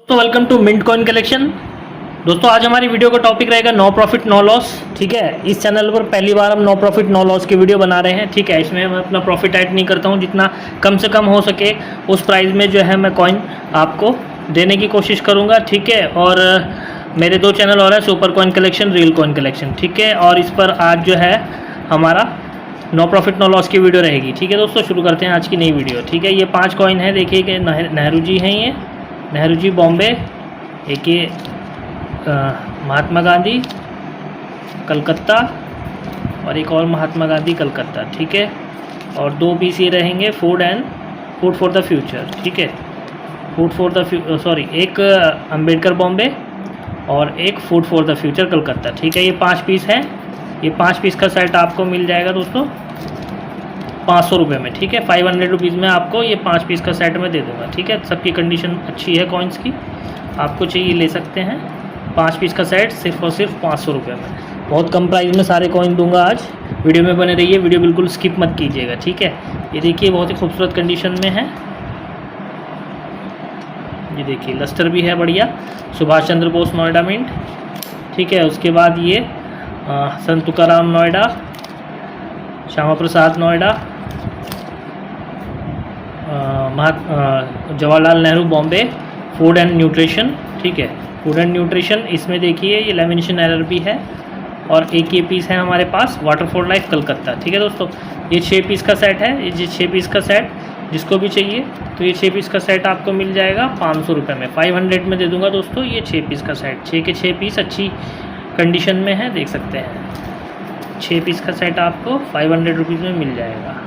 तो welcome to mint coin collection. दोस्तों आज हमारी वीडियो का टॉपिक रहेगा नो प्रॉफिट नो लॉस। ठीक है, इस चैनल पर पहली बार हम नो प्रॉफिट नो लॉस की वीडियो बना रहे हैं। ठीक है, इसमें मैं अपना प्रॉफिट ऐड नहीं करता हूँ, जितना कम से कम हो सके उस प्राइस में जो है मैं कॉइन आपको देने की कोशिश करूँगा। ठीक है, और मेरे दो चैनल और है, super coin collection, real coin collection. ठीक है, और इस पर आज जो है हमारा नो प्रॉफिट नो लॉस की वीडियो रहेगी। ठीक है दोस्तों, शुरू करते हैं आज की नई वीडियो। ठीक है, ये 5 कॉइन है, देखिए कि नेहरू जी हैं, ये नेहरू जी बॉम्बे, एक ये महात्मा गांधी कलकत्ता और एक और महात्मा गांधी कलकत्ता। ठीक है, और 2 पीस ये रहेंगे फूड फॉर द फ्यूचर। ठीक है, एक अंबेडकर बॉम्बे और एक food for the future Calcutta. ठीक है, ये 5 पीस हैं। ये 5 पीस का सेट आपको मिल जाएगा दोस्तों 500 रुपये में। ठीक है, 500 रुपीज़ में आपको ये 5 पीस का सेट में दे दूँगा। ठीक है, सबकी कंडीशन अच्छी है कॉइन्स की, आपको चाहिए ले सकते हैं। 5 पीस का सेट सिर्फ और सिर्फ 500 रुपये में, बहुत कम प्राइस में सारे कॉइन दूंगा आज। वीडियो में बने रहिए, वीडियो बिल्कुल स्किप मत कीजिएगा। ठीक है, ये देखिए बहुत ही खूबसूरत कंडीशन में है। ये देखिए लस्टर भी है बढ़िया, सुभाष चंद्र बोस नोएडा मिंट। ठीक है, उसके बाद ये Sant Tukaram Noida, Shyama Prasad Noida, Jawaharlal Nehru Bombay food and nutrition. ठीक है, फूड एंड न्यूट्रिशन, इसमें देखिए ये लेमिनेशन एरर भी है। और एक ये पीस है हमारे पास वाटर फॉर लाइफ कलकत्ता। ठीक है दोस्तों, ये 6 पीस का सेट है। ये 6 पीस का सेट जिसको भी चाहिए तो ये 6 पीस का सेट आपको मिल जाएगा 500 रुपये में। 500 में दे दूंगा दोस्तों ये 6 पीस का सेट। 6 के 6 पीस अच्छी कंडीशन में है, देख सकते हैं। 6 पीस का सेट आपको 500 रुपीज़ में मिल जाएगा।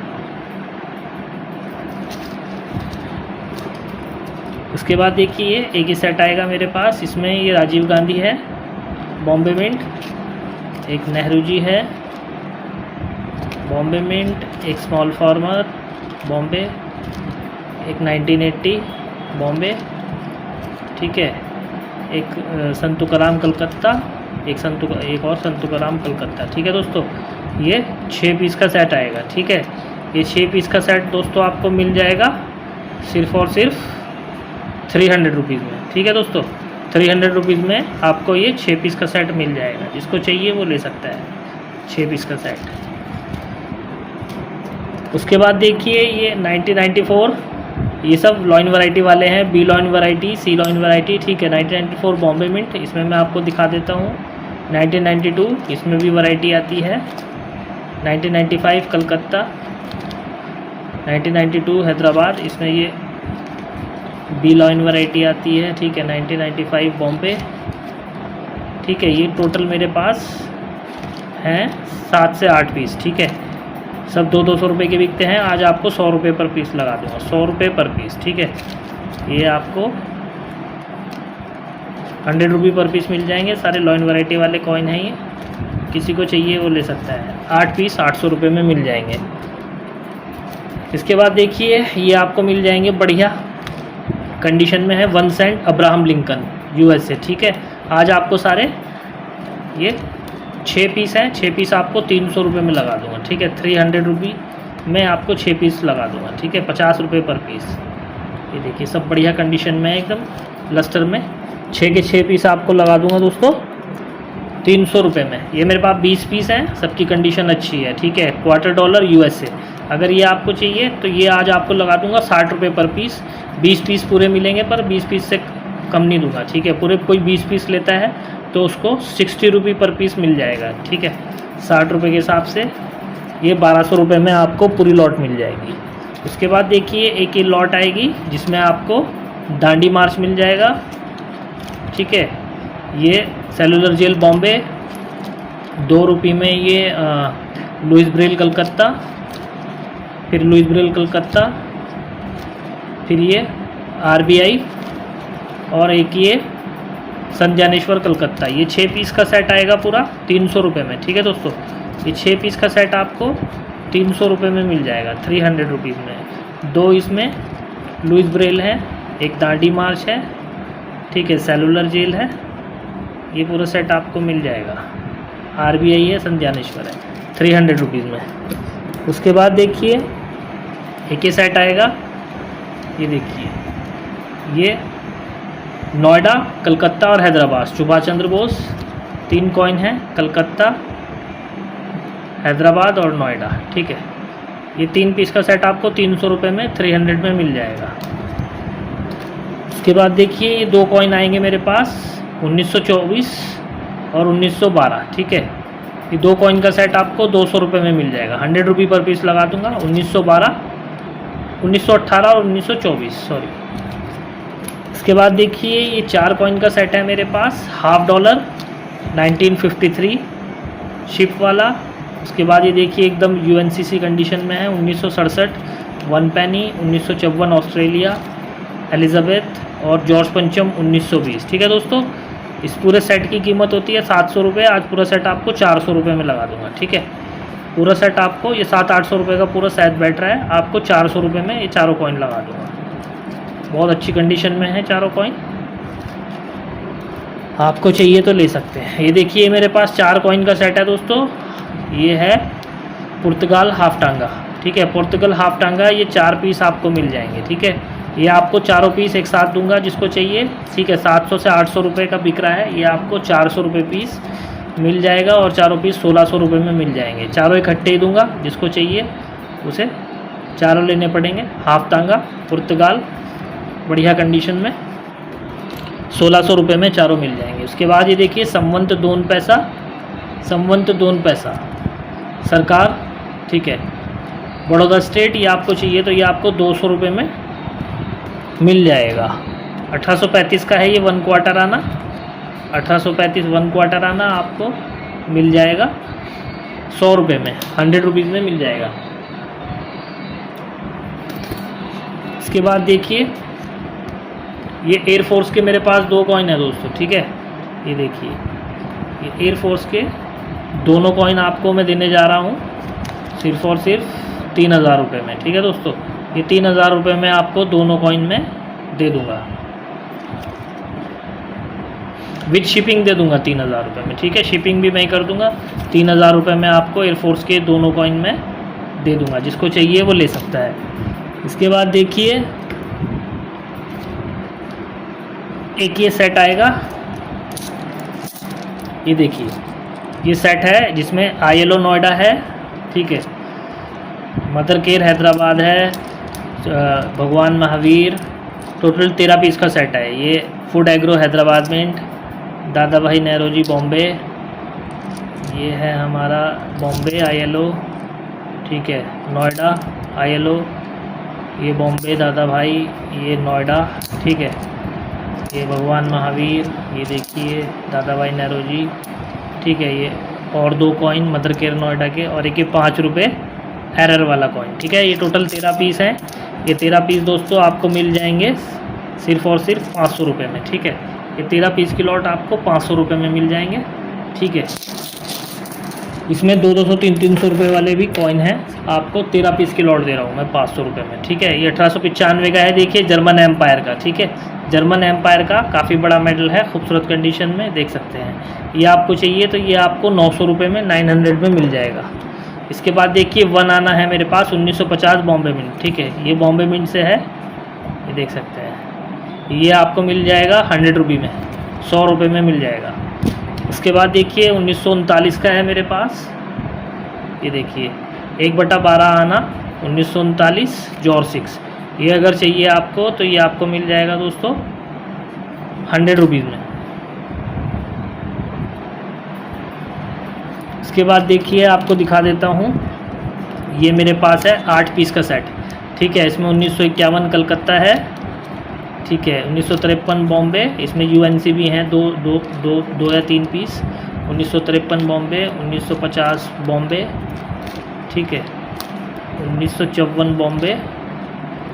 उसके बाद देखिए एक ही सेट आएगा मेरे पास, इसमें ये राजीव गांधी है बॉम्बे मिंट, एक नेहरू जी है बॉम्बे मिंट, एक स्मॉल फार्मर बॉम्बे, एक 1980 बॉम्बे। ठीक है, एक संत तुकाराम कलकत्ता, एक और संत तुकाराम कलकत्ता। ठीक है दोस्तों, ये 6 पीस का सेट आएगा। ठीक है, ये 6 पीस का सेट दोस्तों आपको मिल जाएगा सिर्फ और सिर्फ 300 रुपीज़ में। ठीक है दोस्तों, 300 रुपीज़ में आपको ये 6 पीस का सेट मिल जाएगा। जिसको चाहिए वो ले सकता है 6 पीस का सेट। उसके बाद देखिए ये 1994, ये सब लॉइन वैरायटी वाले हैं, बी लॉइन वैरायटी, सी लॉइन वैरायटी। ठीक है, 1994 बॉम्बे मिंट, इसमें मैं आपको दिखा देता हूँ। 1992 इसमें भी वैरायटी आती है। 1995 कलकत्ता, 1992 हैदराबाद, इसमें ये बी लॉइन वैरायटी आती है। ठीक है, 1995 बॉम्बे। ठीक है, ये टोटल मेरे पास हैं 7 से 8 पीस। ठीक है, सब 200 रुपये के बिकते हैं। आज आपको 100 रुपये पर पीस लगा दूँगा, 100 रुपये पर पीस। ठीक है, ये आपको 100 रुपये पर पीस मिल जाएंगे। सारे लॉइन वैरायटी वाले कॉइन हैं, ये किसी को चाहिए वो ले सकता है। 8 पीस 800 रुपये में मिल जाएंगे। इसके बाद देखिए ये आपको मिल जाएंगे बढ़िया कंडीशन में है 1 सेंट अब्राहम लिंकन यूएसए। ठीक है, आज आपको सारे ये 6 पीस हैं, 6 पीस आपको 300 रुपये में लगा दूंगा। ठीक है, 300 रुपये में आपको 6 पीस लगा दूंगा। ठीक है, 50 रुपये पर पीस। ये देखिए सब बढ़िया कंडीशन में है एकदम लस्टर में। 6 के 6 पीस आपको लगा दूंगा दोस्तों 300 रुपये में। ये मेरे पास 20 पीस हैं, सबकी कंडीशन अच्छी है। ठीक है, $25 यूएसए। अगर ये आपको चाहिए तो ये आज आपको लगा दूंगा 60 रुपये पर पीस। 20 पीस पूरे मिलेंगे, पर 20 पीस से कम नहीं दूंगा। ठीक है, पूरे कोई 20 पीस लेता है तो उसको 60 रुपये पर पीस मिल जाएगा। ठीक है, 60 रुपये के हिसाब से ये 1200 रुपये में आपको पूरी लॉट मिल जाएगी। उसके बाद देखिए एक ये लॉट आएगी जिसमें आपको दांडी मार्च मिल जाएगा। ठीक है, ये सेलुलर जेल बॉम्बे 2 रुपये में, ये लुइस ब्रेल कलकत्ता, फिर लुइस ब्रेल कलकत्ता, फिर ये आरबीआई, और एक ये संत ज्ञानेश्वर कलकत्ता। ये 6 पीस का सेट आएगा पूरा 300 रुपये में। ठीक है दोस्तों, ये 6 पीस का सेट आपको 300 रुपये में मिल जाएगा, 300 रुपीज़ में। 2 इसमें लुइस ब्रेल है, एक दांडी मार्च है। ठीक है, सेलुलर जेल है। ये पूरा सेट आपको मिल जाएगा। आरबीआई है, संत ज्ञानेश्वर है, 300 रुपीज़ में। उसके बाद देखिए एक ही सेट आएगा, ये देखिए ये नोएडा, कलकत्ता और हैदराबाद, सुभाष चंद्र बोस 3 कॉइन हैं, कलकत्ता, हैदराबाद और नोएडा। ठीक है, ये 3 पीस का सेट आपको 300 रुपये में 300 में मिल जाएगा। उसके बाद देखिए ये 2 कॉइन आएंगे मेरे पास 1924 और 1912। ठीक है, ये 2 कॉइन का सेट आपको 200 रुपये में मिल जाएगा। 100 रुपये पर पीस लगा दूंगा। 1912, 1918 और 1924, सॉरी। इसके बाद देखिए ये 4 कॉइन का सेट है मेरे पास, $1/2 1953 शिप वाला। उसके बाद ये देखिए एकदम UNCC कंडीशन में है 1967 1 पेनी, 1954 ऑस्ट्रेलिया, एलिजाबेथ और जॉर्ज पंचम 1920। ठीक है दोस्तों, इस पूरे सेट की कीमत होती है 700 रुपये। आज पूरा सेट आपको 400 रुपये में लगा दूंगा। ठीक है, पूरा सेट आपको ये 700-800 रुपये का पूरा सेट बैठ रहा है, आपको 400 रुपये में ये चारों कॉइन लगा दूंगा। बहुत अच्छी कंडीशन में है चारों कॉइन, आपको चाहिए तो ले सकते हैं। ये देखिए मेरे पास 4 कॉइन का सेट है दोस्तों। ये है पुर्तगाल हाफ टांगा। ठीक है, पुर्तगाल हाफ टांगा, ये 4 पीस आपको मिल जाएंगे। ठीक है, ये आपको चारों पीस एक साथ दूंगा जिसको चाहिए। ठीक है, 700 से 800 रुपये का बिक रहा है, ये आपको 400 रुपये पीस मिल जाएगा और चारों पीस 1600 रुपये में मिल जाएंगे। चारों इकट्ठे ही दूंगा, जिसको चाहिए उसे चारों लेने पड़ेंगे। हाफ टांगा पुर्तगाल बढ़िया कंडीशन में 1600 रुपये में चारों मिल जाएंगे। उसके बाद ये देखिए संवंत दोन पैसा, संवंत दोन पैसा सरकार। ठीक है, बड़ौदा स्टेट, ये आपको चाहिए तो ये आपको 200 रुपये में मिल जाएगा। 1835 का है ये 1 क्वार्टर आना, 1835 1 क्वार्टर आना आपको मिल जाएगा 100 रुपये में, 100 रुपीज़ में मिल जाएगा। इसके बाद देखिए ये एयरफोर्स के मेरे पास 2 कॉइन है दोस्तों। ठीक है, ये देखिए ये एयरफोर्स के दोनों कॉइन आपको मैं देने जा रहा हूँ सिर्फ और सिर्फ 3000 रुपये में। ठीक है दोस्तों, ये 3000 रुपये में आपको दोनों कॉइन में दे दूँगा, विद शिपिंग दे दूँगा 3000 रुपये में। ठीक है, शिपिंग भी मैं कर दूँगा। 3000 रुपये में आपको एयरफोर्स के दोनों कॉइन में दे दूँगा, जिसको चाहिए वो ले सकता है। इसके बाद देखिए एक ये सेट आएगा, ये देखिए ये सेट है जिसमें ILO नोएडा है। ठीक है, मदर केयर हैदराबाद है, भगवान महावीर, टोटल 13 पीस का सेट है। ये फूड एग्रो हैदराबाद में, दादा भाई नेहरू बॉम्बे, ये है हमारा बॉम्बे ILO। ठीक है, नोएडा ILO, ये बॉम्बे दादा भाई, ये नोएडा। ठीक है, ये भगवान महावीर, ये देखिए दादा भाई नेहरू जी। ठीक है, ये और 2 कॉइन मदर केयर नोएडा के, और एक ये 5 रुपये एरर वाला कॉइन। ठीक है, ये टोटल 13 पीस हैं। ये 13 पीस दोस्तों आपको मिल जाएंगे सिर्फ और सिर्फ 500 रुपये में। ठीक है, ये 13 पीस की लॉट आपको 500 रुपये में मिल जाएंगे। ठीक है, इसमें 200, 300 रुपये वाले भी कॉइन हैं, आपको 13 पीस की लॉट दे रहा हूँ मैं 500 रुपये में। ठीक है, ये 1895 का है, देखिए जर्मन एम्पायर का। ठीक है, जर्मन एम्पायर का काफ़ी बड़ा मेडल है, खूबसूरत कंडीशन में देख सकते हैं। ये आपको चाहिए तो ये आपको 900 रुपये में 900 में मिल जाएगा। इसके बाद देखिए 1 आना है मेरे पास 1950 बॉम्बे मिंट। ठीक है, ये बॉम्बे मिंट से है, ये देख सकते हैं। ये आपको मिल जाएगा 100 रुपये में, 100 रुपये में मिल जाएगा। उसके बाद देखिए 1939 का है मेरे पास, ये देखिए 1/12 आना 1939 जॉर्ज 6। ये अगर चाहिए आपको तो ये आपको मिल जाएगा दोस्तों 100 रुपीज़ में। इसके बाद देखिए आपको दिखा देता हूँ, ये मेरे पास है 8 पीस का सेट। ठीक है, इसमें 1951 कलकत्ता है। ठीक है, 1953 बॉम्बे, इसमें UNC भी हैं दो या 3 पीस। 1953 बॉम्बे, 1950 बॉम्बे। ठीक है, 1954 बॉम्बे,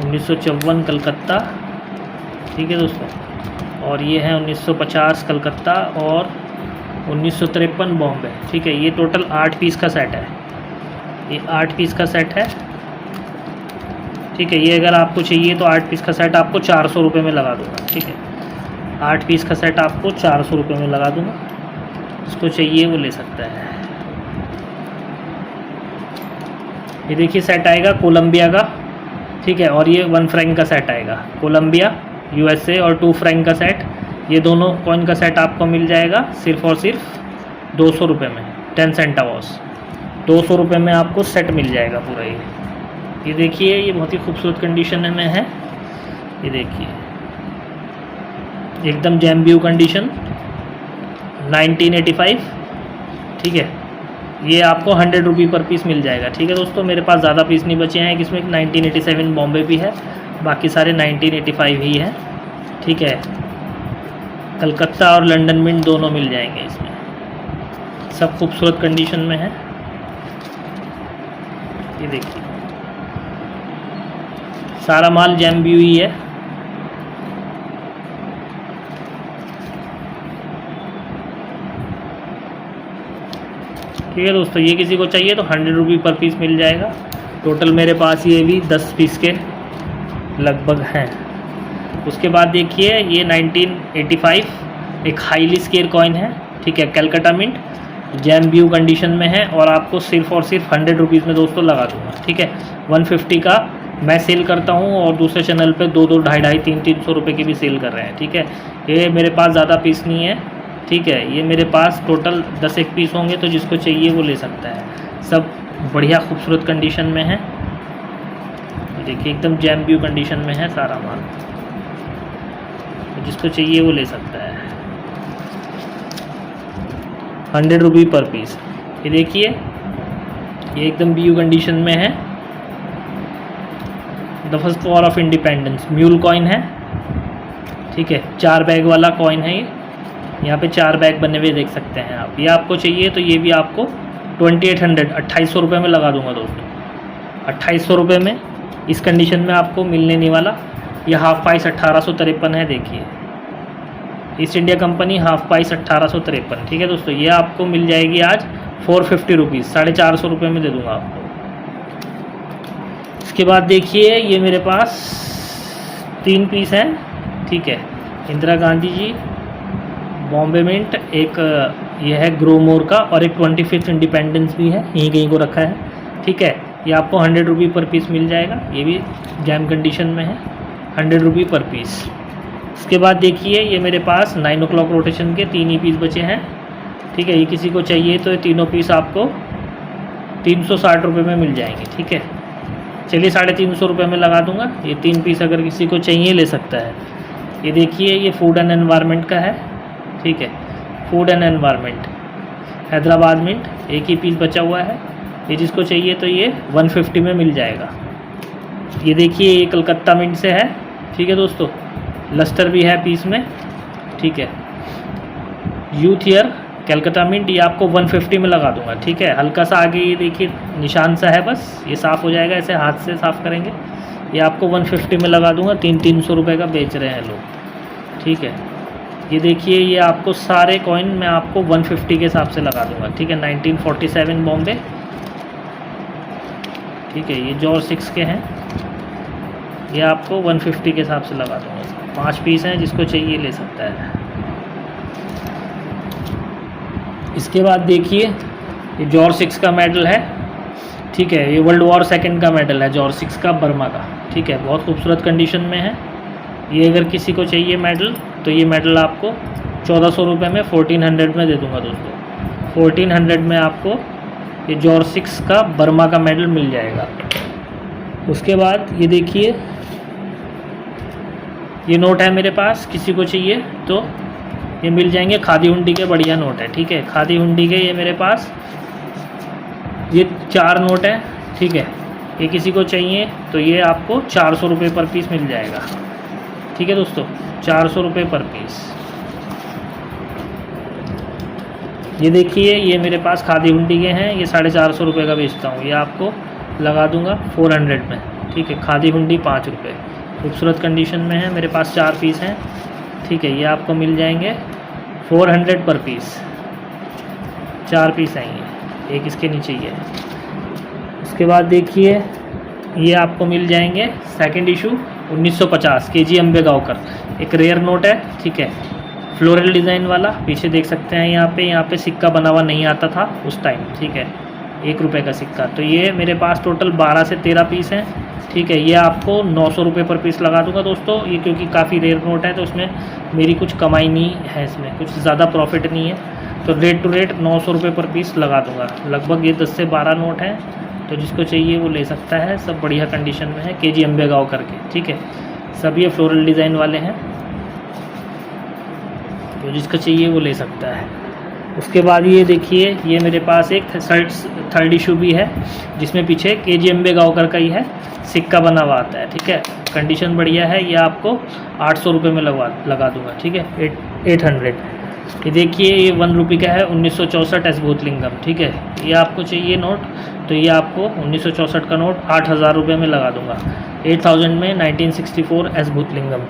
1954 कलकत्ता। ठीक है दोस्तों, और ये है 1950 कलकत्ता और 1953 बॉम्बे। ठीक है, ये टोटल 8 पीस का सेट है, ये 8 पीस का सेट है। ठीक है, ये अगर आपको चाहिए तो 8 पीस का सेट आपको 400 रुपये में लगा दूँगा। ठीक है, 8 पीस का सेट आपको 400 रुपये में लगा दूँगा, जिसको चाहिए वो ले सकता है। ये देखिए सेट आएगा कोलंबिया का। ठीक है, और ये 1 फ्रैंक का सेट आएगा, कोलंबिया USA और 2 फ्रैंक का सेट। ये दोनों कॉइन का सेट आपको मिल जाएगा सिर्फ और सिर्फ 200 रुपये में। 10 सेंटावॉस 200 रुपये में आपको सेट मिल जाएगा पूरा। ये देखिए, ये बहुत ही खूबसूरत कंडीशन में है। ये देखिए एकदम जैम व्यू कंडीशन 1985, ठीक है। ये आपको 100 रुपये पर पीस मिल जाएगा, ठीक है दोस्तों। मेरे पास ज़्यादा पीस नहीं बचे हैं, इसमें 1987 बॉम्बे भी है, बाकी सारे 1985 ही है, ठीक है। कलकत्ता और लंदन मिंट दोनों मिल जाएंगे इसमें, सब खूबसूरत कंडीशन में है। ये देखिए सारा माल जैम व्यू ही है। ठीक है दोस्तों, ये किसी को चाहिए तो 100 रुपये पर पीस मिल जाएगा। टोटल मेरे पास ये भी 10 पीस के लगभग हैं। उसके बाद देखिए ये 1985 एक हाईली स्केयर कॉइन है, ठीक है। Calcutta mint gem view condition में है और आपको सिर्फ और सिर्फ 100 रुपीज़ में दोस्तों लगा दूंगा, ठीक है। 150 का मैं सेल करता हूँ और दूसरे चैनल पे 2-2, 250, 300 रुपये की भी सेल कर रहे हैं, ठीक है। ये मेरे पास ज़्यादा पीस नहीं है, ठीक है। ये मेरे पास टोटल 10 एक पीस होंगे, तो जिसको चाहिए वो ले सकता है। सब बढ़िया खूबसूरत कंडीशन में है। देखिए एकदम जैम व्यू कंडीशन में है सारा माल, तो जिसको चाहिए वो ले सकता है। 100 रुपये पर पीस। ये देखिए ये एकदम व्यू कंडीशन में है। The first war of independence mule coin है, ठीक है। 4 बैग वाला कॉइन है ये। यहाँ पे 4 बैग बने हुए देख सकते हैं आप। ये आपको चाहिए तो ये भी आपको 2800 2800 रुपये में लगा दूंगा दोस्तों। 2800 रुपये में इस कंडीशन में आपको मिलने नहीं वाला। ये हाफ प्राइस 1853 है। देखिए east India company half price 1853, ठीक है दोस्तों। ये आपको मिल जाएगी आज 450 रुपीज़, 450 रुपये में दे दूँगा आपको। इसके बाद देखिए ये मेरे पास 3 पीस हैं, ठीक है। इंदिरा गांधी जी बॉम्बे मिंट, एक ये है ग्रोमोर का और एक 25th इंडिपेंडेंस भी है, यहीं कहीं को रखा है, ठीक है। ये आपको 100 रुपये पर पीस मिल जाएगा। ये भी जैम कंडीशन में है, 100 रुपये पर पीस। इसके बाद देखिए ये मेरे पास 9 o'clock रोटेशन के 3 ही पीस बचे हैं, ठीक है। ये किसी को चाहिए तो ये तीनों पीस आपको 360 रुपये में मिल जाएंगे, ठीक है। चलिए 350 रुपये में लगा दूंगा। ये 3 पीस अगर किसी को चाहिए ले सकता है। ये देखिए ये फूड एंड एनवायरनमेंट का है, ठीक है। Food and environment Hyderabad mint, एक ही पीस बचा हुआ है। ये जिसको चाहिए तो ये 150 में मिल जाएगा। ये देखिए ये कलकत्ता मिंट से है, ठीक है दोस्तों। लस्टर भी है पीस में, ठीक है। यूथ ईयर कलकत्ता मिंट, ये आपको 150 में लगा दूंगा, ठीक है। हल्का सा आगे ये देखिए निशान सा है, बस ये साफ़ हो जाएगा, ऐसे हाथ से साफ़ करेंगे। ये आपको 150 में लगा दूंगा। 300 रुपये का बेच रहे हैं लोग, ठीक है। ये देखिए ये आपको सारे कॉइन मैं आपको 150 के हिसाब से लगा दूंगा, ठीक है। 1947 बॉम्बे, ठीक है। ये जॉर्ज 6 के हैं, ये आपको 150 के हिसाब से लगा दूंगा। 5 पीस हैं, जिसको चाहिए ले सकता है। इसके बाद देखिए ये जॉर्ज 6 का मेडल है, ठीक है। ये वर्ल्ड वॉर 2 का मेडल है जॉर्ज 6 का, बर्मा का, ठीक है। बहुत खूबसूरत कंडीशन में है। ये अगर किसी को चाहिए मेडल तो ये मेडल आपको 1400 रुपये में 1400 में दे दूंगा दोस्तों। 1400 में आपको ये जॉर्ज 6 का बर्मा का मेडल मिल जाएगा। उसके बाद ये देखिए ये नोट है मेरे पास, किसी को चाहिए तो ये मिल जाएंगे। खादी हुंडी के बढ़िया नोट है, ठीक है। खादी हुंडी के ये मेरे पास ये 4 नोट है, ठीक है। ये किसी को चाहिए तो ये आपको 400 रुपये पर पीस मिल जाएगा, ठीक है दोस्तों। 400 रुपये पर पीस। ये देखिए ये मेरे पास खादी हुंडी के हैं, ये 450 रुपये का बेचता हूँ। ये आपको लगा दूंगा 400 में, ठीक है। खादी हुंडी 5 रुपये, खूबसूरत कंडीशन में है। मेरे पास 4 पीस हैं, ठीक है। ये आपको मिल जाएंगे 400 पर पीस। 4 पीस आएंगे, एक इसके नीचे ही है। उसके बाद देखिए ये आपको मिल जाएंगे सेकंड इशू 1950 KG अम्बेगांवकर, एक रेयर नोट है, ठीक है। फ्लोरल डिज़ाइन वाला, पीछे देख सकते हैं। यहाँ पे सिक्का बना हुआ नहीं आता था उस टाइम, ठीक है। 1 रुपये का सिक्का। तो ये मेरे पास टोटल 12 से 13 पीस हैं, ठीक है। ये आपको 900 रुपये पर पीस लगा दूंगा दोस्तों, ये क्योंकि काफ़ी रेयर नोट है तो उसमें मेरी कुछ कमाई नहीं है, इसमें कुछ ज़्यादा प्रॉफिट नहीं है, तो रेट टू रेट 900 रुपये पर पीस लगा दूंगा। लगभग ये 10 से 12 नोट हैं, तो जिसको चाहिए वो ले सकता है। सब बढ़िया कंडीशन में है, KG अंबेगांव करके, ठीक है। सब ये फ्लोरल डिज़ाइन वाले हैं, तो जिसको चाहिए वो ले सकता है। उसके बाद ये देखिए, ये मेरे पास एक थर्ड इशू भी है, जिसमें पीछे KG अंबेगांव का ही है, सिक्का बना हुआ आता है, ठीक है। कंडीशन बढ़िया है, ये आपको 800 रुपये में लगा दूंगा, ठीक है। 800। ये देखिए, ये 1 रुपये का है, 1964 एस भूतलिंगम, ठीक है। ये आपको चाहिए नोट, तो ये आपको 1964 का नोट 8000 रुपये में लगा दूंगा। 8000 में 1964 एस भूतलिंगम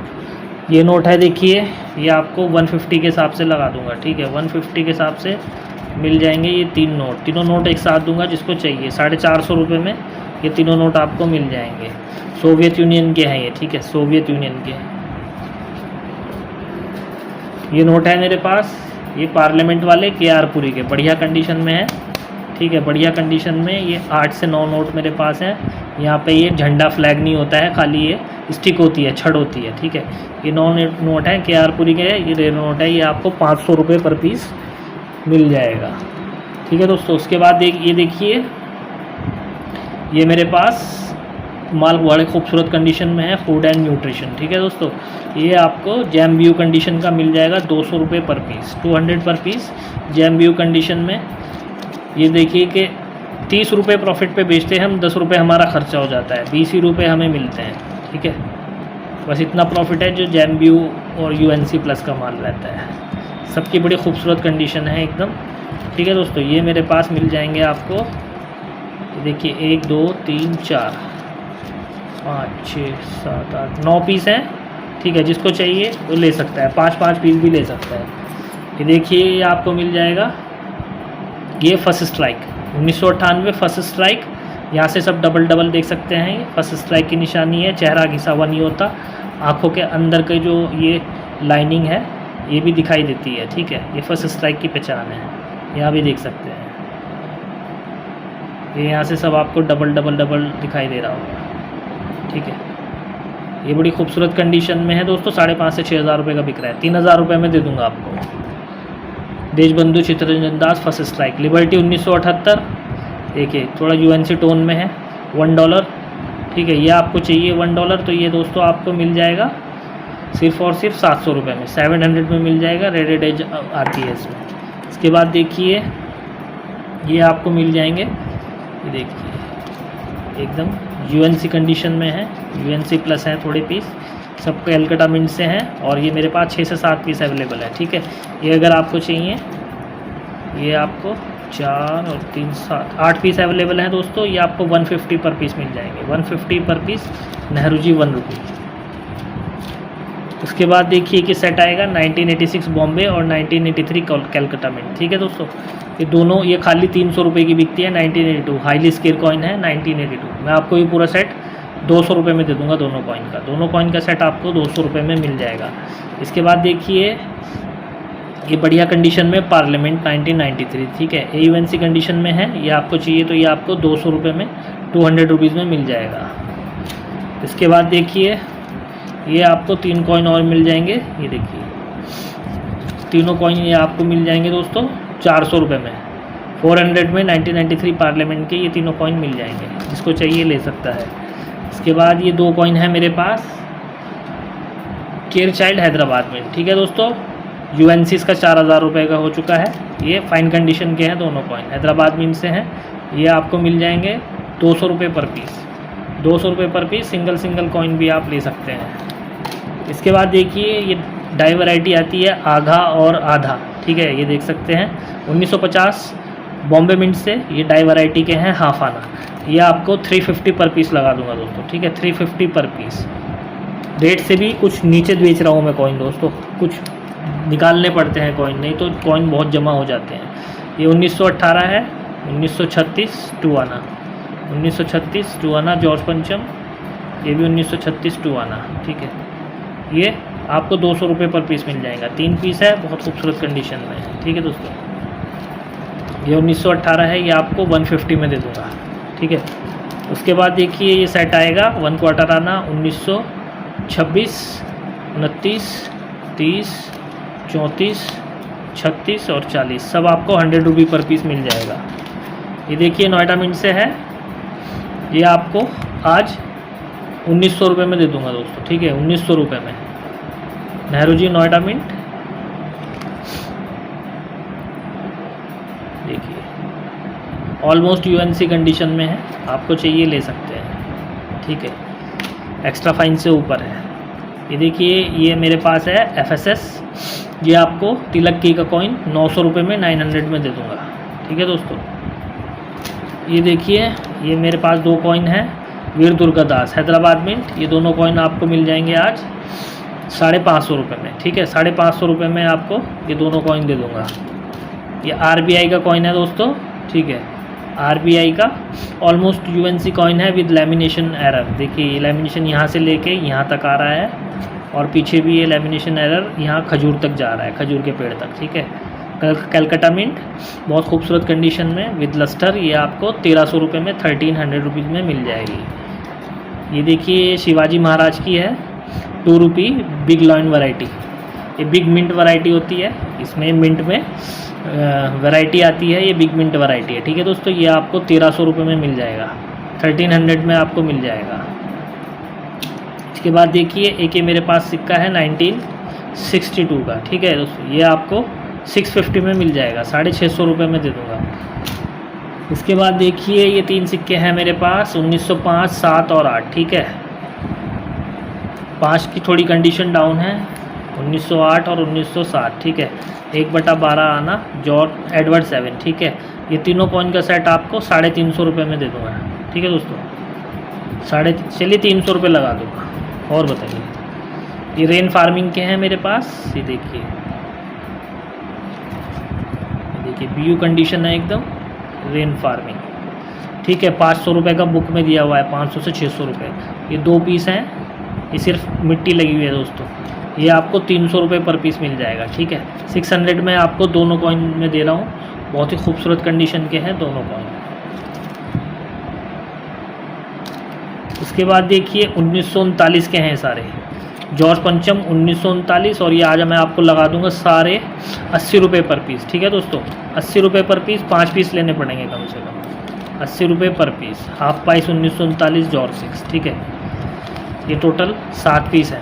ये नोट है। देखिए, ये आपको 150 के हिसाब से लगा दूंगा, ठीक है। 150 के हिसाब से मिल जाएंगे ये तीनों नोट एक साथ दूंगा, जिसको चाहिए। 450 रुपये में ये तीनों नोट आपको मिल जाएंगे। सोवियत यूनियन के हैं ये, ठीक है, सोवियत यूनियन के। ये नोट है मेरे पास, ये पार्लियामेंट वाले KR पुरी के, बढ़िया कंडीशन में है, ठीक है। बढ़िया कंडीशन में ये 8 से 9 नोट मेरे पास हैं। यहाँ पे ये झंडा फ्लैग नहीं होता है, खाली ये स्टिक होती है, छड़ होती है, ठीक है। ये 9 नोट है, KR पुरी के, ये रेयर नोट है, ये आपको 500 रुपये पर पीस मिल जाएगा, ठीक है दोस्तों। उसके बाद ये देखिए, ये मेरे पास माल बड़े खूबसूरत कंडीशन में है, फूड एंड न्यूट्रिशन, ठीक है दोस्तों। ये आपको जैम व्यू कंडीशन का मिल जाएगा 200 रुपये पर पीस, 200 पर पीस जैम व्यू कंडीशन में। ये देखिए कि 30 रुपये प्रॉफिट पे बेचते हैं हम, 10 रुपये हमारा खर्चा हो जाता है, 20 ही रुपये हमें मिलते हैं, ठीक है। बस इतना प्रॉफिट है जो जैम व्यू और UNC प्लस का माल रहता है। सबकी बड़ी खूबसूरत कंडीशन है एकदम, ठीक है दोस्तों। ये मेरे पास मिल जाएंगे आपको, देखिए 1 2 3 4 5 6 7 8 9 पीस हैं, ठीक है। जिसको चाहिए वो ले सकता है, 5-5 पीस भी ले सकता है। ये देखिए, ये आपको मिल जाएगा, ये फर्स्ट स्ट्राइक 1998 फर्स्ट स्ट्राइक। यहाँ से सब डबल देख सकते हैं, ये फर्स्ट स्ट्राइक की निशानी है। चेहरा घिसा हुआ नहीं होता, आँखों के अंदर के जो ये लाइनिंग है ये भी दिखाई देती है, ठीक है। ये फर्स्ट स्ट्राइक की पहचान है, यहाँ भी देख सकते हैं। ये यहाँ से सब आपको डबल दिखाई दे रहा होगा, ठीक है। ये बड़ी खूबसूरत कंडीशन में है दोस्तों, 5,500 से 6,000 रुपये का बिक रहा है। 3,000 रुपये में दे दूंगा आपको। Deshbandhu Chittaranjan Das first strike, liberty 1978, देखिए थोड़ा UNC टोन में है, $1, ठीक है। ये आपको चाहिए $1, तो ये दोस्तों आपको मिल जाएगा सिर्फ और सिर्फ 700 रुपये में, 700 में मिल जाएगा। रेडेड एज आती है इसमें। इसके बाद देखिए, ये आपको मिल जाएंगे, ये देखिए एकदम UNC कंडीशन में है, UNC प्लस है थोड़े पीस, सब कैलकाटा मिंट से हैं, और ये मेरे पास 6 से 7 पीस अवेलेबल है, ठीक है। ये अगर आपको चाहिए, ये आपको 4 और 3 7 8 पीस अवेलेबल हैं दोस्तों। ये आपको 150 पर पीस मिल जाएंगे, 150 पर पीस। नेहरू जी 1 रुपये। उसके बाद देखिए कि सेट आएगा 1986 बॉम्बे और 1983 कैलकाटा मिंट, ठीक है दोस्तों। ये दोनों, ये खाली 300 रुपये की बिकती है, 1982 हाईली स्केयर कॉइन है, 1982। मैं आपको ये पूरा सेट 200 रुपये में दे दूंगा, दोनों कॉइन का सेट आपको 200 रुपये में मिल जाएगा। इसके बाद देखिए, ये बढ़िया कंडीशन में पार्लियामेंट 1993, ठीक है। AUNC कंडीशन में है, ये आपको चाहिए तो ये आपको 200 रुपये में 200 रुपीज़ में मिल जाएगा। इसके बाद देखिए, ये आपको 3 कॉइन और मिल जाएंगे, ये देखिए तीनों कॉइन ये आपको मिल जाएंगे दोस्तों 400 रुपये में। 400 में 1993 पार्लियामेंट के ये तीनों कॉइन मिल जाएंगे, जिसको चाहिए ले सकता है। इसके बाद ये 2 कॉइन है मेरे पास, केयर चाइल्ड हैदराबाद में, ठीक है दोस्तों। UNC इसका 4,000 रुपये का हो चुका है। ये फाइन कंडीशन के हैं दोनों कॉइन, हैदराबाद मिंट से हैं। ये आपको मिल जाएंगे 200 रुपये पर पीस, 200 रुपये पर पीस। सिंगल कॉइन भी आप ले सकते हैं। इसके बाद देखिए, ये डाई वैरायटी आती है आधा और आधा, ठीक है। ये देख सकते हैं 1950 बॉम्बे मिंट से, ये डाई वैरायटी के हैं हाफ आना। ये आपको 350 पर पीस लगा दूंगा दोस्तों, ठीक है। 350 पर पीस। रेट से भी कुछ नीचे बेच रहा हूँ मैं कॉइन दोस्तों, कुछ निकालने पड़ते हैं कॉइन, नहीं तो कॉइन बहुत जमा हो जाते हैं। ये 1918 है, 1936 टू आना, 1936 टू आना जॉर्ज पंचम। ये भी 1936 टू आना, ठीक है। ये आपको 200 रुपये पर पीस मिल जाएगा। 3 पीस है, बहुत खूबसूरत कंडीशन में है, ठीक है दोस्तों। ये 1918 है, ये आपको 150 में दे दूँगा, ठीक है। उसके बाद देखिए ये सेट आएगा 1 क्वार्टर आना 1926, 29, 30, 34, 36 और 40 सब आपको 100 रुपये पर पीस मिल जाएगा। ये देखिए नोएडा मिंट से है, ये आपको आज 1900 रुपये में दे दूंगा दोस्तों, ठीक है 1900 रुपये में। नेहरू जी नोएडा मिंट देखिए ऑलमोस्ट यूएनसी कंडीशन में है, आपको चाहिए ले सकते हैं, ठीक है एक्स्ट्रा फाइन से ऊपर है। ये देखिए ये मेरे पास है एफएसएस, ये आपको तिलक की का कॉइन 900 रुपये में 900 में दे दूंगा, ठीक है दोस्तों। ये देखिए ये मेरे पास 2 कॉइन है वीर दुर्गादास हैदराबाद मिंट, ये दोनों कॉइन आपको मिल जाएंगे आज 550 रुपये में, ठीक है 550 रुपये में आपको ये दोनों कॉइन दे दूंगा। ये आरबीआई का कॉइन है दोस्तों, ठीक है आरबीआई का ऑलमोस्ट यूएनसी कॉइन है विद लेमिनेशन एरर। देखिए ये लेमिनेशन यहाँ से लेके यहाँ तक आ रहा है और पीछे भी ये लेमिनेशन एरर यहाँ खजूर तक जा रहा है, खजूर के पेड़ तक, ठीक है। कलकत्ता मिंट बहुत खूबसूरत कंडीशन में विद लस्टर, ये आपको 1300 रुपये में 1300 रुपीज़ में मिल जाएगी। ये देखिए शिवाजी महाराज की है 2 रुपी बिग लॉइन वैरायटी, ये बिग मिंट वैरायटी होती है, इसमें मिंट में वैरायटी आती है, ये बिग मिंट वैरायटी है, ठीक है दोस्तों। ये आपको 1300 रुपये में मिल जाएगा, 1300 में आपको मिल जाएगा। इसके बाद देखिए एक ये मेरे पास सिक्का है 1962 का, ठीक है दोस्तों, ये आपको 650 में मिल जाएगा, 650 रुपये में दे दूँगा। इसके बाद देखिए ये 3 सिक्के हैं मेरे पास 1905, 7 और 8, ठीक है 5 की थोड़ी कंडीशन डाउन है, 1908 और 1907, ठीक है 1/12 आना जॉर्ज एडवर्ड 7, ठीक है। ये तीनों कॉइन का सेट आपको 350 रुपये में दे दूँगा, ठीक है दोस्तों। चलिए 300 रुपये लगा दूँगा। और बताइए ये रेन फार्मिंग के हैं मेरे पास, ये देखिए बीयू कंडीशन है एकदम रेन फार्मिंग, ठीक है 500 रुपये का बुक में दिया हुआ है, 500 से 600 रुपये। ये 2 पीस हैं, ये सिर्फ मिट्टी लगी हुई है दोस्तों, ये आपको 300 रुपये पर पीस मिल जाएगा, ठीक है 600 में आपको दोनों कॉइन में दे रहा हूँ, बहुत ही खूबसूरत कंडीशन के हैं दोनों कॉइन। उसके बाद देखिए 1939 के हैं सारे, जॉर्ज पंचम 1939, और ये आज मैं आपको लगा दूंगा 80 रुपये पर पीस, ठीक है दोस्तों 80 रुपये पर पीस, 5 पीस लेने पड़ेंगे कम से कम, 80 रुपये पर पीस, हाफ प्राइस 1939 जॉर्ज 6, ठीक है। ये टोटल 7 पीस हैं,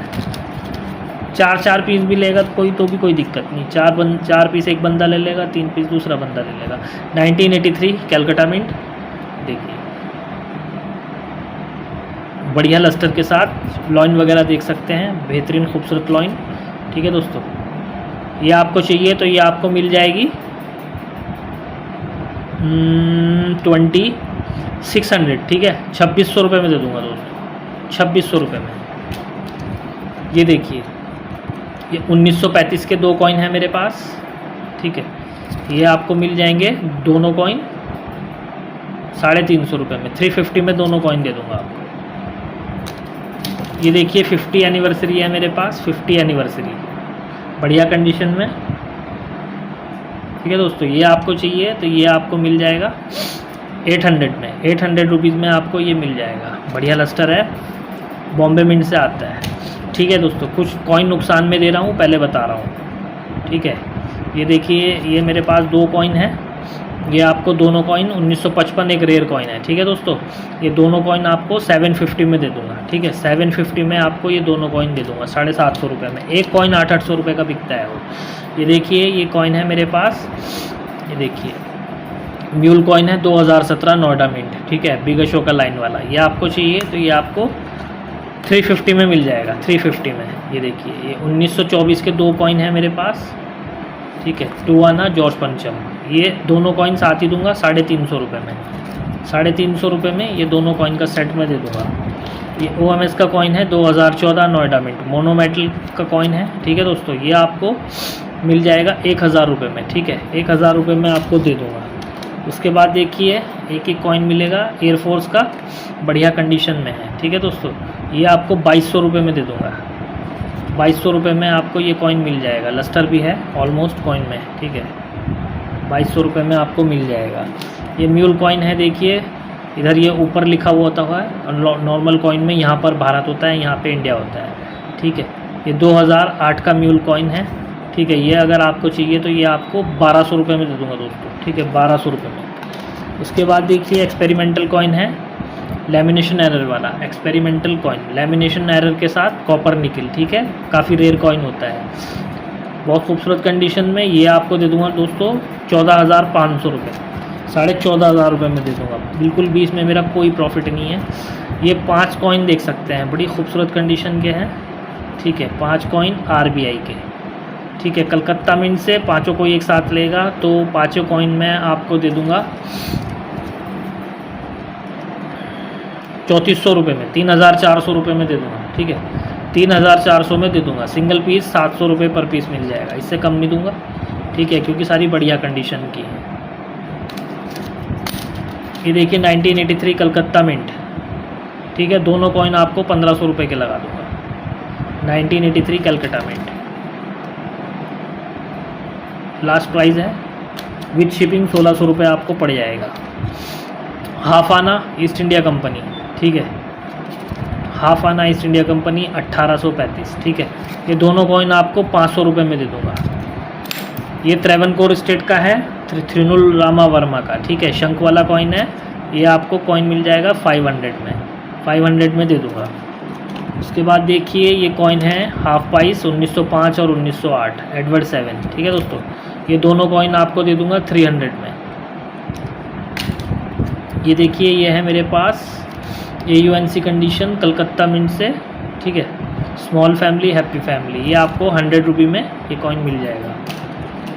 4 पीस भी लेगा कोई तो भी कोई दिक्कत नहीं, 4 पीस एक बंदा ले लेगा, 3 पीस दूसरा बंदा ले लेगा। 1983 कलकत्ता मिंट देखिए बढ़िया लस्टर के साथ, लॉइन वगैरह देख सकते हैं, बेहतरीन खूबसूरत लॉइन, ठीक है दोस्तों। ये आपको चाहिए तो ये आपको मिल जाएगी 2600, ठीक है 2600 रुपये में दे दूंगा दोस्तों, 2600 रुपये में। ये देखिए ये 1935 के 2 कॉइन हैं मेरे पास, ठीक है ये आपको मिल जाएंगे दोनों कॉइन 350 रुपये में, 350 में दोनों कॉइन दे दूंगा आपको। ये देखिए 50 एनिवर्सरी है मेरे पास, 50 एनिवर्सरी बढ़िया कंडीशन में, ठीक है दोस्तों। ये आपको चाहिए तो ये आपको मिल जाएगा 800 में, 800 रुपीज़ में आपको ये मिल जाएगा, बढ़िया लस्टर है, बॉम्बे मिंट से आता है, ठीक है दोस्तों। कुछ कॉइन नुकसान में दे रहा हूँ, पहले बता रहा हूँ, ठीक है। ये देखिए ये मेरे पास 2 कॉइन है, ये आपको दोनों कॉइन 1955 एक रेयर कॉइन है, ठीक है दोस्तों। ये दोनों कॉइन आपको 750 में दे दूंगा, ठीक है 750 में आपको ये दोनों कॉइन दे दूंगा 750 रुपये में। एक कॉइन 800 रुपये का बिकता है वो। ये देखिए ये कॉइन है मेरे पास, ये देखिए म्यूल कॉइन है 2017 नोएडा मिंट, ठीक है बिग अशोक का लाइन वाला। ये आपको चाहिए तो ये आपको 350 में मिल जाएगा, 350 में। ये देखिए ये 1924 के 2 कॉइन है मेरे पास, ठीक है 2 आना जॉर्ज पंचम। ये दोनों कॉइन साथ ही दूंगा 350 रुपये में, 350 रुपये में ये दोनों कॉइन का सेट में दे दूंगा। ये OMS का कॉइन है 2014 नोएडा मिंट, मोनोमेटल का कॉइन है, ठीक है दोस्तों। ये आपको मिल जाएगा 1000 रुपये में, ठीक है 1000 रुपये में आपको दे दूंगा। उसके बाद देखिए एक कॉइन मिलेगा एयरफोर्स का, बढ़िया कंडीशन में है, ठीक है दोस्तों। ये आपको 2200 रुपये में दे दूंगा, 2200 रुपये में आपको ये कॉइन मिल जाएगा, लस्टर भी है ऑलमोस्ट कॉइन में, ठीक है 2200 रुपये में आपको मिल जाएगा। ये म्यूल कॉइन है देखिए इधर ये ऊपर लिखा हुआ होता है, और नॉर्मल कॉइन में यहाँ पर भारत होता है, यहाँ पे इंडिया होता है, ठीक है। ये 2008 का म्यूल कॉइन है, ठीक है। ये अगर आपको चाहिए तो ये आपको 1200 रुपये में दे दूँगा दोस्तों, ठीक है, 1200 रुपये में। उसके बाद देखिए एक्सपेरिमेंटल कॉइन है, लैमिनेशन एरर वाला एक्सपेरिमेंटल कॉइन, लैमिनेशन एरर के साथ कॉपर निकल, ठीक है, काफ़ी रेयर कॉइन होता है, बहुत खूबसूरत कंडीशन में। ये आपको दे दूंगा दोस्तों 14,500 रुपये, 14,500 रुपये में दे दूंगा, बिल्कुल भी इसमें मेरा कोई प्रॉफिट नहीं है। ये 5 कॉइन देख सकते हैं, बड़ी खूबसूरत कंडीशन के हैं, ठीक है, 5 कॉइन RBI के, ठीक है। कलकत्ता मिंट से पाँचों को एक साथ लेगा तो 5 कॉइन मैं आपको दे दूंगा 3400 रुपये में, 3,400 रुपये में दे दूंगा, ठीक है, 3,400 में दे दूंगा। सिंगल पीस 700 रुपये पर पीस मिल जाएगा, इससे कम नहीं दूंगा, ठीक है, क्योंकि सारी बढ़िया कंडीशन की है। ये देखिए 1983 कलकत्ता मिंट, ठीक है, दोनों कॉइन आपको 1500 रुपये के लगा दूंगा। 1983 कलकत्ता मिंट लास्ट प्राइस है, विद शिपिंग 1600 रुपये आपको पड़ जाएगा। हाफ आना ईस्ट इंडिया कंपनी, ठीक है, हाफ आना ईस्ट इंडिया कंपनी 1835, ठीक है। ये दोनों कॉइन आपको 500 रुपये में दे दूंगा। ये त्रावणकोर स्टेट का है, थ्रिनुल रामा वर्मा का, ठीक है, शंख वाला कॉइन है। ये आपको कॉइन मिल जाएगा 500 में दे दूंगा। उसके बाद देखिए ये कॉइन है हाफ पाइस 1905 और 1908 एडवर्ड 7, ठीक है दोस्तों। ये दोनों कॉइन आपको दे दूंगा 300 में। ये देखिए ये है मेरे पास AUNC कंडीशन कलकत्ता मिंट से, ठीक है, स्मॉल फैमिली हैप्पी फैमिली, ये आपको 100 रुपये में ये कॉइन मिल जाएगा।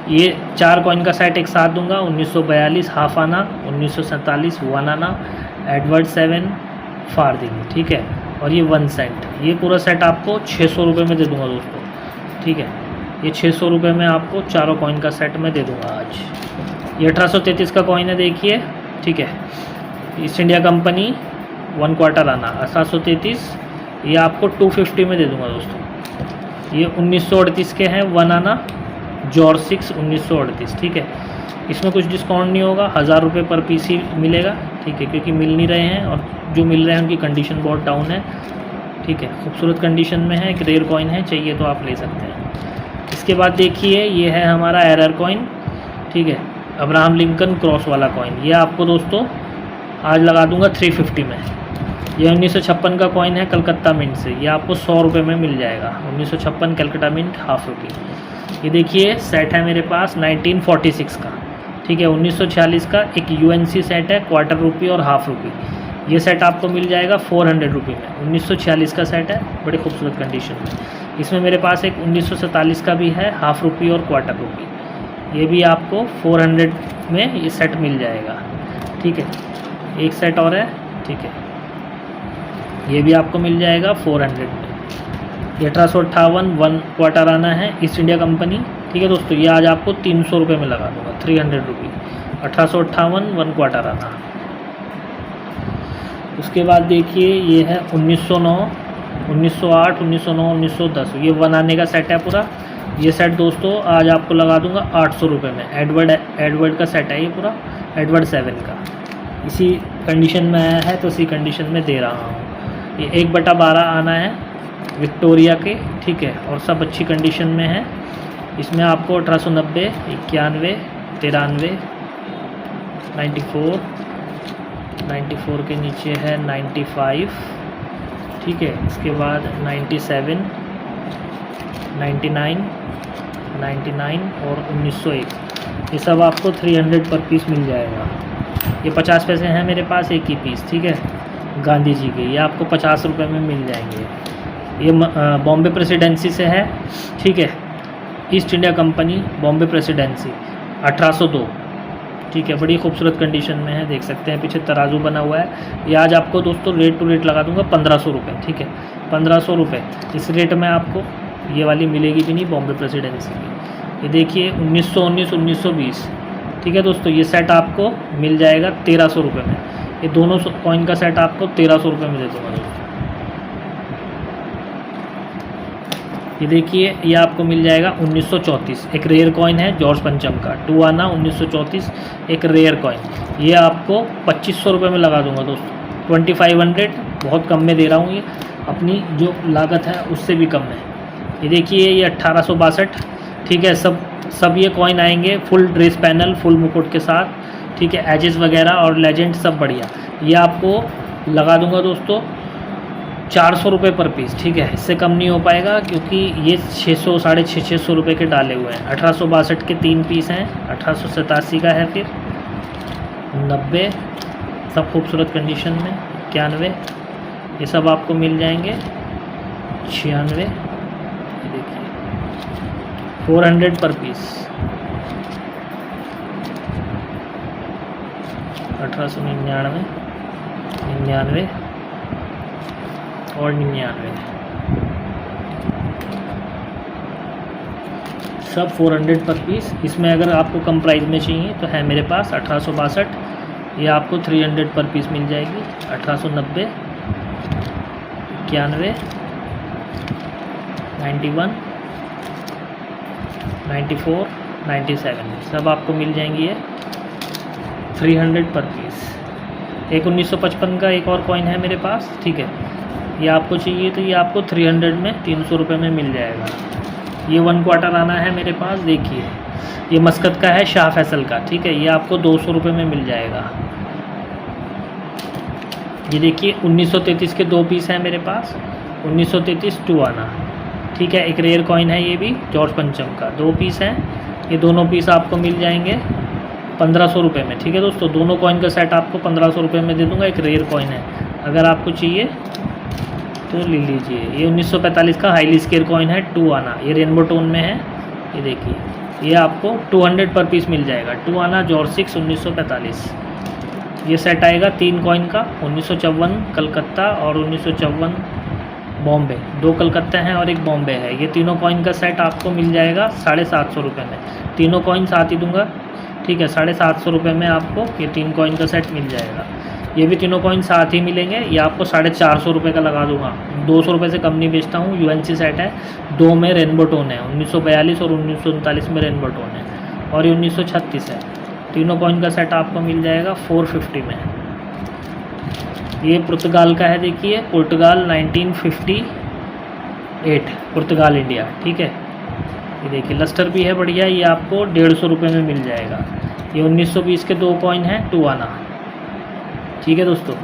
ये 4 कॉइन का सेट एक साथ दूंगा, 1942 हाफ आना, 1947 वन आना, एडवर्ड 7 फार्दिंग, ठीक है, और ये 1 सेंट। ये पूरा सेट आपको 600 रुपये में दे दूंगा दोस्तों, ठीक है। ये 600 रुपये में आपको चारों कॉइन का सेट में दे दूंगा आज। ये 1833 का कॉइन है, देखिए, ठीक है, ईस्ट इंडिया कंपनी 1 क्वार्टर आना 1833, ये आपको 250 में दे दूंगा दोस्तों। ये 1938 के हैं 1 आना जॉर्ज 6 1938, ठीक है। इसमें कुछ डिस्काउंट नहीं होगा, 1000 रुपये पर पीस ही मिलेगा, ठीक है, क्योंकि मिल नहीं रहे हैं और जो मिल रहे हैं उनकी कंडीशन बहुत डाउन है, ठीक है। खूबसूरत कंडीशन में है, एक रेयर कॉइन है, चाहिए तो आप ले सकते हैं। इसके बाद देखिए ये है हमारा एरर कॉइन, ठीक है, अब्राहम लिंकन क्रॉस वाला कॉइन। ये आपको दोस्तों आज लगा दूंगा 350 में। ये 1956 का कॉइन है कलकत्ता मिंट से, ये आपको 100 रुपये में मिल जाएगा। 1956 कलकत्ता मिंट हाफ रुपी। ये देखिए सेट है मेरे पास 1946 का, ठीक है, 1946 का एक UNC सेट है, क्वार्टर रुपी और हाफ रुपी। ये सेट आपको मिल जाएगा 400 रुपये में। 1946 का सेट है, बड़ी खूबसूरत कंडीशन में। इसमें मेरे पास एक 1947 का भी है, हाफ रुपी और क्वार्टर रुपी। ये भी आपको 400 में ये सेट मिल जाएगा, ठीक है। एक सेट और है, ठीक है, ये भी आपको मिल जाएगा 400 में। ये 1858 1 क्वार्टर आना है ईस्ट इंडिया कंपनी, ठीक है दोस्तों। ये आज आपको 300 रुपये में लगा दूंगा, 300 रुपी। 1858 1 क्वार्टर आना। उसके बाद देखिए ये है 1909 1908 1909 1910, ये 1 आने का सेट है पूरा। ये सेट दोस्तों आज आपको लगा दूंगा 800 रुपये में। एडवर्ड का सेट है ये पूरा, एडवर्ड 7 का। इसी कंडीशन में आया है तो इसी कंडीशन में दे रहा हूँ। ये 1/12 आना है विक्टोरिया के, ठीक है, और सब अच्छी कंडीशन में है। इसमें आपको 1890 91 93 94 के नीचे है 95, ठीक है। इसके बाद 97 99 और 1901, ये सब आपको 300 पर पीस मिल जाएगा। ये 50 पैसे हैं मेरे पास एक ही पीस, ठीक है, गांधी जी के। ये आपको 50 रुपये में मिल जाएंगे। ये बॉम्बे प्रेसिडेंसी से है, ठीक है, east India company Bombay presidency 1802, ठीक है, बड़ी खूबसूरत कंडीशन में है, देख सकते हैं पीछे तराजू बना हुआ है। ये आज आपको दोस्तों रेट टू रेट लगा दूंगा 1500 रुपये, ठीक है, 1500 रुपये। इस रेट में आपको ये वाली मिलेगी भी नहीं बॉम्बे प्रेसिडेंसी की। ये देखिए 1919 1920, ठीक है दोस्तों। ये सेट आपको मिल जाएगा 1300 रुपये में। ये दोनों कॉइन का सेट आपको 1300 रुपये में दे दूँगा दोस्तों। ये देखिए ये आपको मिल जाएगा 1934, एक रेयर कॉइन है जॉर्ज पंचम का, 2 आना 1934, एक रेयर कॉइन। ये आपको 2500 रुपये में लगा दूंगा दोस्तों, 2500, बहुत कम में दे रहा हूँ, ये अपनी जो लागत है उससे भी कम है। ये देखिए ये 1862, ठीक है। सब ये कॉइन आएंगे फुल ड्रेस पैनल, फुल मुकुट के साथ, ठीक है। एजेस वगैरह और लेजेंड सब बढ़िया। ये आपको लगा दूंगा दोस्तों 400 रुपये पर पीस, ठीक है। इससे कम नहीं हो पाएगा क्योंकि ये 600 650 रुपये के डाले हुए हैं। 1862 के 3 पीस हैं, 1887 का है, फिर 90, सब खूबसूरत कंडीशन में, 91, ये सब आपको मिल जाएंगे 96, ये देखिए 400 पर पीस, 1899, 99 और 99, सब 400 पर पीस। इसमें अगर आपको कम प्राइस में चाहिए तो है मेरे पास 1862, ये आपको 300 पर पीस मिल जाएगी। 1890, 91, 91, 94, 97, सब आपको मिल जाएंगी ये 300 पर पीस। एक 1955 का एक और कॉइन है मेरे पास, ठीक है। ये आपको चाहिए तो ये आपको 300 में 300 रुपये में मिल जाएगा। ये 1 क्वार्टर आना है मेरे पास, देखिए ये मस्कत का है, शाह फैसल का, ठीक है। ये आपको 200 रुपये में मिल जाएगा। ये देखिए 1933 के 2 पीस हैं मेरे पास, 1933 2 आना, ठीक है। एक रेयर कॉइन है ये भी जॉर्ज पंचम का, 2 पीस हैं। ये दोनों पीस आपको मिल जाएंगे 1500 रुपये में, ठीक है दोस्तों। दोनों कॉइन का सेट आपको 1500 रुपये में दे दूंगा। एक रेयर कॉइन है, अगर आपको चाहिए तो ले लीजिए। ये 1945 का हाईली स्केयर कॉइन है, 2 आना, ये रेनबो टोन में है। ये देखिए ये आपको 200 पर पीस मिल जाएगा, 2 आना जॉर्ज 6 1945। ये सेट आएगा 3 कॉइन का, 1954 कलकत्ता और 1954 बॉम्बे, 2 कलकत्ता हैं और एक बॉम्बे है। ये तीनों कॉइन का सेट आपको मिल जाएगा 750 रुपये में, तीनों कॉइन साथ ही दूंगा, ठीक है। 750 रुपये में आपको ये 3 कॉइन का सेट मिल जाएगा। ये भी तीनों कॉइन साथ ही मिलेंगे। ये आपको 450 रुपये का लगा दूंगा, 200 रुपये से कम नहीं बेचता हूँ। यूएनसी सेट है, 2 में रेनबो टोन है, 1942 और 1939 में रेनबो टोन है, और ये 1936 है। तीनों कॉइन का सेट आपको मिल जाएगा 450 में। ये पुर्तगाल का है, देखिए पुर्तगाल 1958, पुर्तगाल इंडिया, ठीक है। ये देखिए लस्टर भी है बढ़िया, ये आपको 150 रुपये में मिल जाएगा। ये 1920 के 2 कॉइन हैं, 2 आना, ठीक है दोस्तों।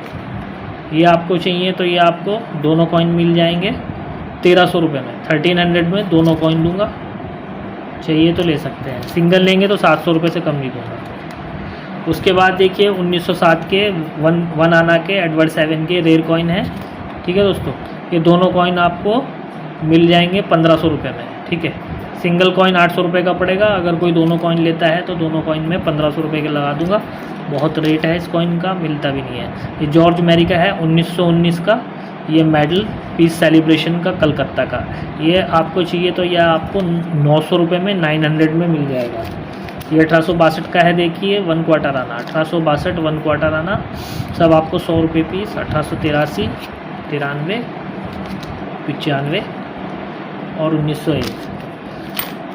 ये आपको चाहिए तो ये आपको दोनों कॉइन मिल जाएंगे 1300 रुपये में, 1300 में दोनों कॉइन दूंगा। चाहिए तो ले सकते हैं, सिंगल लेंगे तो 700 रुपये से कम नहीं दूंगा। उसके बाद देखिए 1907 के 1 आना के एडवर्ड 7 के रेयर कॉइन है, ठीक है दोस्तों। ये दोनों कॉइन आपको मिल जाएंगे 1500 रुपये में, ठीक है। सिंगल कॉइन 800 रुपये का पड़ेगा, अगर कोई दोनों कॉइन लेता है तो दोनों कॉइन में 1500 रुपये के लगा दूंगा। बहुत रेट है इस कॉइन का, मिलता भी नहीं है। ये जॉर्ज मैरी का है 1919 का, ये मेडल पीस सेलिब्रेशन का कलकत्ता का। ये आपको चाहिए तो यह आपको 900 रुपये में 900 में मिल जाएगा। ये 1862 का है, देखिए 1 क्वार्टर आना, 1862 1 क्वार्टर आना, सब आपको 100 रुपये पीस। 1883, 93, 95 और 1901।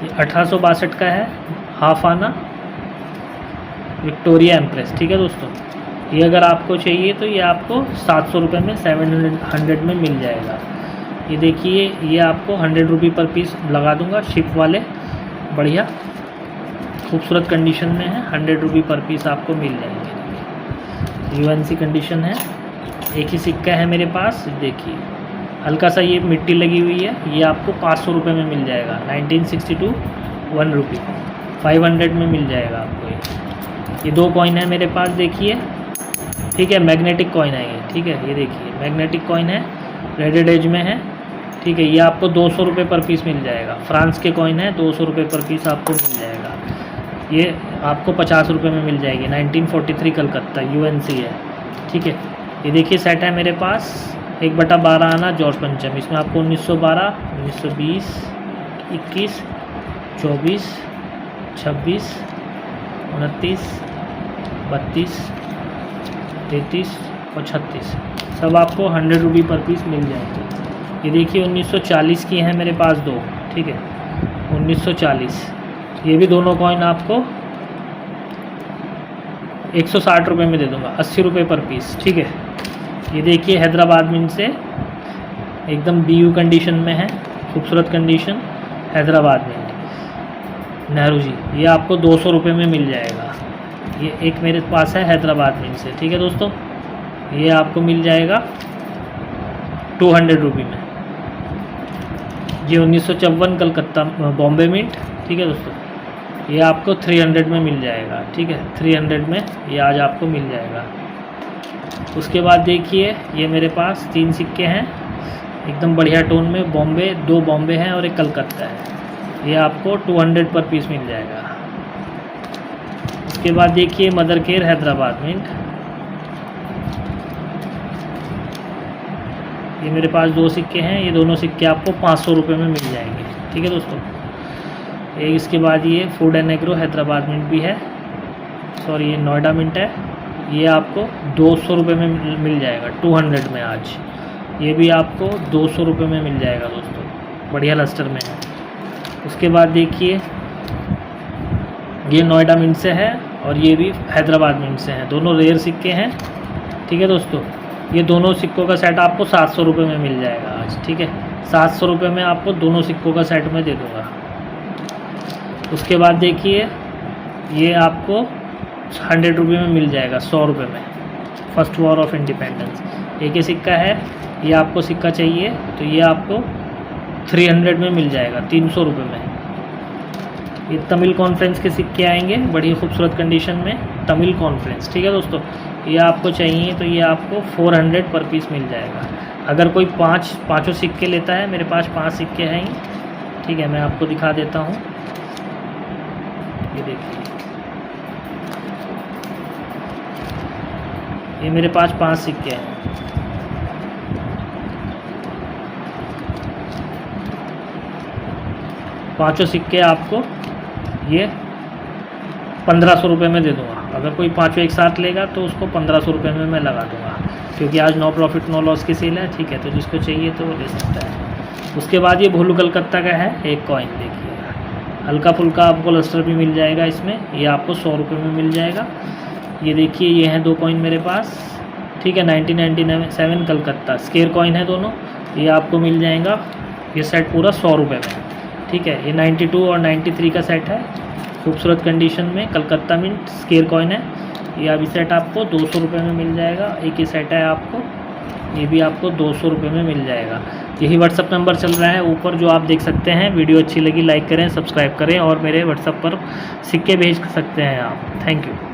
ये 1862 का है, हाफ आना, विक्टोरिया एम्प्रेस, ठीक है दोस्तों। ये अगर आपको चाहिए तो ये आपको 700 रुपये में 700 में मिल जाएगा। ये देखिए ये आपको 100 रुपये पर पीस लगा दूंगा, शिप वाले बढ़िया खूबसूरत कंडीशन में है, 100 रुपये पर पीस आपको मिल जाएंगे। यूएनसी कंडीशन है। एक ही सिक्का है मेरे पास, देखिए हल्का सा ये मिट्टी लगी हुई है, ये आपको 500 रुपये में मिल जाएगा। 1962 1 रुपये, 500 में मिल जाएगा आपको। ये 2 कॉइन है मेरे पास, देखिए, ठीक है। मैग्नेटिक कॉइन है ये, ठीक है। ये देखिए मैग्नेटिक कॉइन है, रेडेड एज में है, ठीक है। ये आपको 200 रुपये पर पीस मिल जाएगा। फ्रांस के कॉइन है, 200 रुपये पर पीस आपको मिल जाएगा। ये आपको 50 रुपये में मिल जाएगी। 1943 कलकत्ता, यूएनसी है, ठीक है। ये देखिए सेट है मेरे पास 1/12 आना जॉर्ज पंचम। इसमें आपको 1912, 1920, 21, 24, 26, 29, 32, 33 और 36 सब आपको 100 रुपये पर पीस मिल जाएंगे। ये देखिए 1940 की हैं मेरे पास 2, ठीक है, 1940। ये भी दोनों कॉइन आपको 160 रुपये में दे दूँगा, 80 रुपये पर पीस, ठीक है। ये देखिए हैदराबाद मिंट से एकदम BU कंडीशन में है, खूबसूरत कंडीशन, हैदराबाद मिंट नेहरू जी। ये आपको 200 रुपये में मिल जाएगा। ये एक मेरे पास है हैदराबाद मिंट से, ठीक है दोस्तों। ये आपको मिल जाएगा 200 रुपये में। ये 1954 कलकत्ता बॉम्बे मिंट, ठीक है दोस्तों। ये आपको 300 में मिल जाएगा, ठीक है, 300 में ये आज आपको मिल जाएगा। उसके बाद देखिए ये मेरे पास 3 सिक्के हैं एकदम बढ़िया टोन में, बॉम्बे, 2 बॉम्बे हैं और एक कलकत्ता है। ये आपको 200 पर पीस मिल जाएगा। उसके बाद देखिए मदर केयर हैदराबाद मिंट। ये मेरे पास 2 सिक्के हैं, ये दोनों सिक्के आपको 500 रुपये में मिल जाएंगे, ठीक है दोस्तों। एक इसके बाद ये food and agro Hyderabad mint भी है, सॉरी ये नोएडा मिंट है। ये आपको 200 रुपये में मिल जाएगा, 200 में आज। ये भी आपको 200 रुपये में मिल जाएगा दोस्तों, बढ़िया लस्टर में है। उसके बाद देखिए ये नोएडा मिंट से है और ये भी हैदराबाद मिंट से हैं, दोनों रेयर सिक्के हैं, ठीक है दोस्तों। ये दोनों सिक्कों का सेट आपको 700 रुपये में मिल जाएगा आज, ठीक है। 700 रुपये में आपको दोनों सिक्कों का सेट में दे दूँगा। उसके बाद देखिए ये आपको 100 रुपये में मिल जाएगा, 100 रुपये में, फर्स्ट वॉर ऑफ इंडिपेंडेंस। एक ही सिक्का है, ये आपको सिक्का चाहिए तो ये आपको 300 में मिल जाएगा, 300 रुपये में। ये तमिल कॉन्फ्रेंस के सिक्के आएंगे बड़ी खूबसूरत कंडीशन में, तमिल कॉन्फ्रेंस, ठीक है दोस्तों। ये आपको चाहिए तो ये आपको 400 पर पीस मिल जाएगा। अगर कोई पाँचों सिक्के लेता है, मेरे पास 5 सिक्के हैं, ठीक है, मैं आपको दिखा देता हूँ। ये देखिए ये मेरे पास 5 सिक्के हैं। पाँचों सिक्के आपको ये 1500 रुपये में दे दूँगा। अगर कोई पाँचों एक साथ लेगा तो उसको 1500 रुपये में मैं लगा दूँगा, क्योंकि आज नो प्रॉफिट नो लॉस की सेल है, ठीक है। तो जिसको चाहिए तो वो ले सकता है। उसके बाद ये भोलू कलकत्ता का है एक कॉइन, देखिए हल्का फुल्का आपको लस्टर भी मिल जाएगा इसमें। ये आपको 100 रुपये में मिल जाएगा। ये देखिए ये हैं 2 कॉइन मेरे पास, ठीक है, 1997 कलकत्ता स्केयर कॉइन है दोनों। ये आपको मिल जाएगा ये सेट पूरा 100 रुपये में, ठीक है। ये 92 और 93 का सेट है, खूबसूरत कंडीशन में, कलकत्ता मिंट स्केयर कॉइन है। ये अभी सेट आपको 200 रुपये में मिल जाएगा। एक ही सेट है आपको, ये भी आपको 200 रुपये में मिल जाएगा। यही व्हाट्सअप नंबर चल रहा है ऊपर जो आप देख सकते हैं। वीडियो अच्छी लगी लाइक करें, सब्सक्राइब करें और मेरे व्हाट्सअप पर सिक्के भेज सकते हैं आप। Thank you.